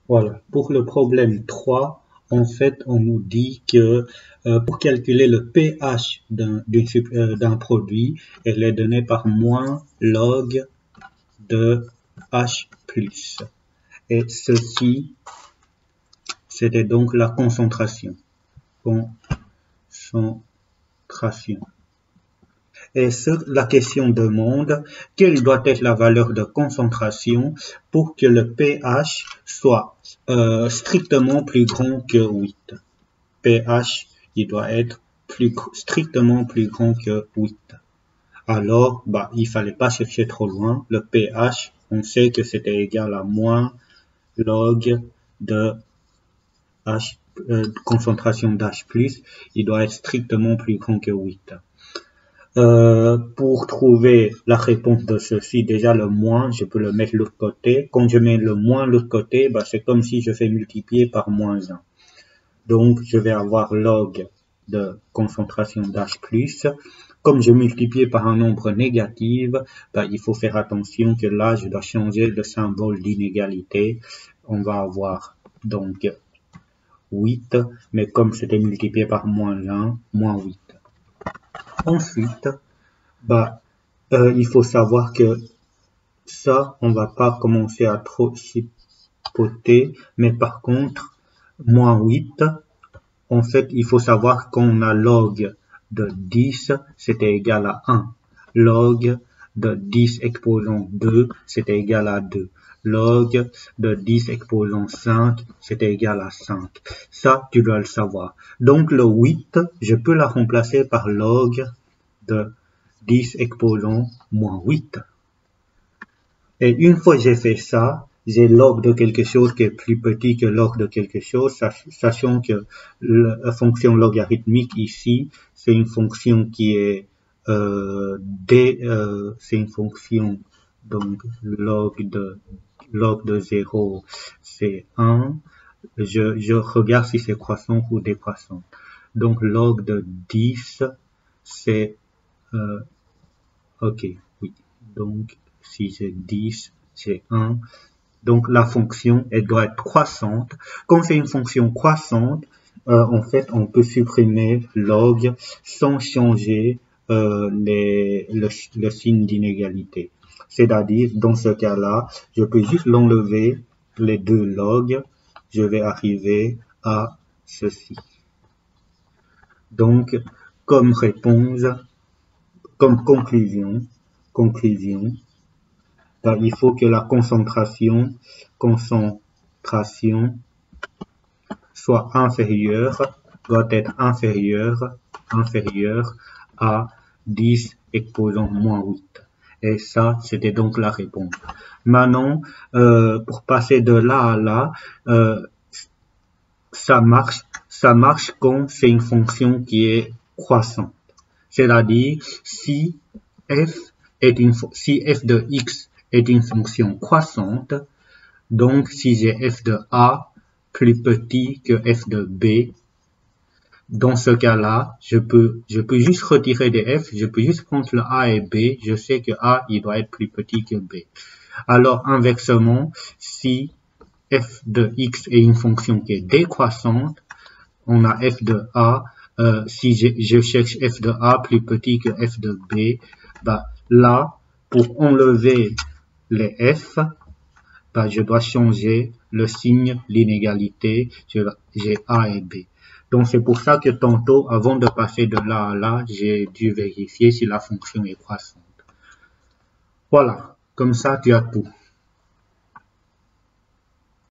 Voilà. Pour le problème 3, en fait, on nous dit que pour calculer le pH d'un produit, elle est donnée par moins log de H+. Et ceci, c'était donc la concentration. Et la question demande quelle doit être la valeur de concentration pour que le pH soit strictement plus grand que 8. pH, il doit être strictement plus grand que 8. Alors, il fallait pas chercher trop loin. Le pH, on sait que c'était égal à moins log de H, concentration d'H+, il doit être strictement plus grand que 8. Pour trouver la réponse de ceci, déjà le moins, je peux le mettre de l'autre côté. Quand je mets le moins de l'autre côté, c'est comme si je fais multiplier par moins 1. Donc, je vais avoir log de concentration d'H+. Comme je multiplie par un nombre négatif, il faut faire attention que là, je dois changer le symbole d'inégalité. On va avoir donc 8, mais comme c'était multiplié par moins 1, moins 8. Ensuite, il faut savoir que ça, on va pas commencer à trop chipoter, mais par contre, moins 8, en fait, il faut savoir qu'on a log de 10, c'était égal à 1. Log de 10 exposant 2, c'était égal à 2. Log de 10 exposant 5, c'était égal à 5. Ça, tu dois le savoir. Donc, le 8, je peux la remplacer par log de 10 exposant moins 8. Et une fois que j'ai fait ça, j'ai log de quelque chose qui est plus petit que log de quelque chose, sachant que la fonction logarithmique ici, c'est une fonction qui est c'est une fonction, donc log de 0, c'est 1. Je regarde si c'est croissant ou décroissant. Donc log de 10, c'est ok, oui. Donc si j'ai 10, j'ai 1. Donc la fonction, elle doit être croissante. Comme c'est une fonction croissante, en fait, on peut supprimer log sans changer le signe d'inégalité. C'est-à-dire, dans ce cas-là, je peux juste l'enlever, les deux logs, je vais arriver à ceci. Donc, comme réponse, comme conclusion, il faut que la concentration soit doit être inférieure à 10 exposant moins 8. Et ça, c'était donc la réponse. Maintenant, pour passer de là à là, ça marche quand c'est une fonction qui est croissante. C'est-à-dire, si f de x est une fonction croissante, donc si j'ai f de a plus petit que f de b, dans ce cas-là, je peux juste retirer des f, je peux juste prendre le a et b, je sais que a, il doit être plus petit que b. Alors, inversement, si f de x est une fonction qui est décroissante, on a f de a, si je cherche f de a plus petit que f de b, là, pour enlever les f, je dois changer le signe, l'inégalité, j'ai a et b. Donc c'est pour ça que tantôt, avant de passer de là à là, j'ai dû vérifier si la fonction est croissante. Voilà, comme ça tu as tout.